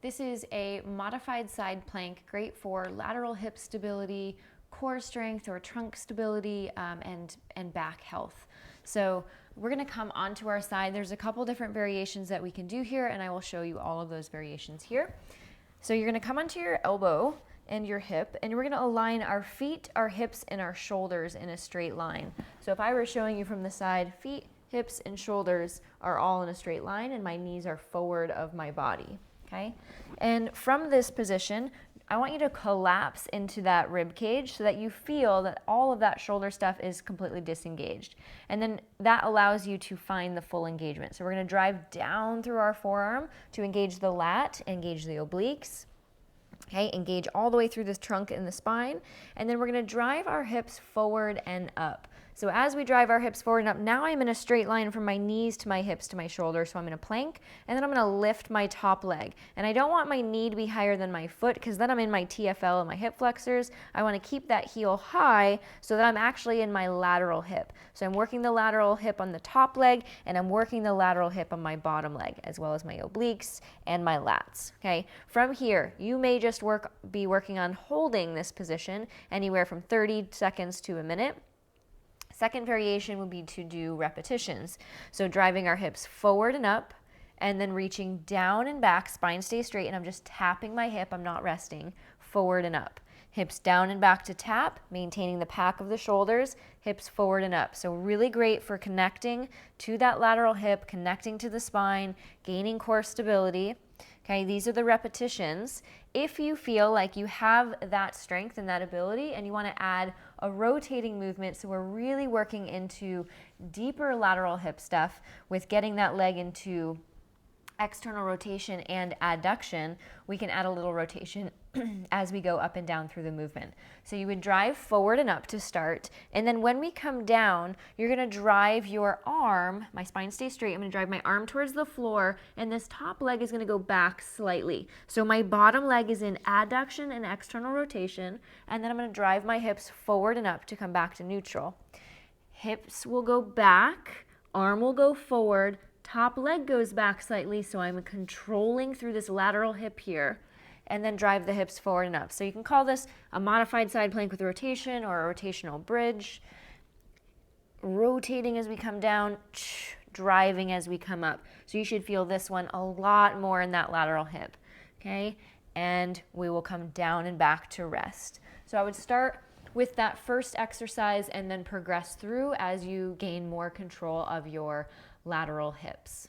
This is a modified side plank, great for lateral hip stability, core strength or trunk stability, and back health. So we're gonna come onto our side. There's a couple different variations that we can do here, and I will show you all of those variations here. So you're gonna come onto your elbow and your hip, and we're gonna align our feet, our hips, and our shoulders in a straight line. So if I were showing you from the side, feet, hips, and shoulders are all in a straight line, and my knees are forward of my body. Okay, and from this position, I want you to collapse into that rib cage so that you feel that all of that shoulder stuff is completely disengaged. And then that allows you to find the full engagement. So we're gonna drive down through our forearm to engage the lat, engage the obliques. Okay, engage all the way through the trunk and the spine. And then we're gonna drive our hips forward and up. So as we drive our hips forward and up, now I'm in a straight line from my knees to my hips to my shoulders. So I'm in a plank, and then I'm gonna lift my top leg. And I don't want my knee to be higher than my foot, because then I'm in my TFL and my hip flexors. I wanna keep that heel high so that I'm actually in my lateral hip. So I'm working the lateral hip on the top leg, and I'm working the lateral hip on my bottom leg, as well as my obliques and my lats, okay? From here, you may just be working on holding this position anywhere from 30 seconds to a minute. Second variation would be to do repetitions. So driving our hips forward and up, and then reaching down and back, spine stays straight, and I'm just tapping my hip, I'm not resting, forward and up. Hips down and back to tap, maintaining the pack of the shoulders, hips forward and up. So really great for connecting to that lateral hip, connecting to the spine, gaining core stability. Okay, these are the repetitions. If you feel like you have that strength and that ability and you want to add a rotating movement, so we're really working into deeper lateral hip stuff with getting that leg into external rotation and adduction, we can add a little rotation as we go up and down through the movement. So you would drive forward and up to start, and then when we come down, you're gonna drive your arm, my spine stays straight, I'm gonna drive my arm towards the floor, and this top leg is gonna go back slightly. So my bottom leg is in adduction and external rotation, and then I'm gonna drive my hips forward and up to come back to neutral. Hips will go back, arm will go forward, top leg goes back slightly, so I'm controlling through this lateral hip here, and then drive the hips forward and up. So you can call this a modified side plank with rotation or a rotational bridge. Rotating as we come down, driving as we come up. So you should feel this one a lot more in that lateral hip, okay? And we will come down and back to rest. So I would start with that first exercise and then progress through as you gain more control of your lateral hips.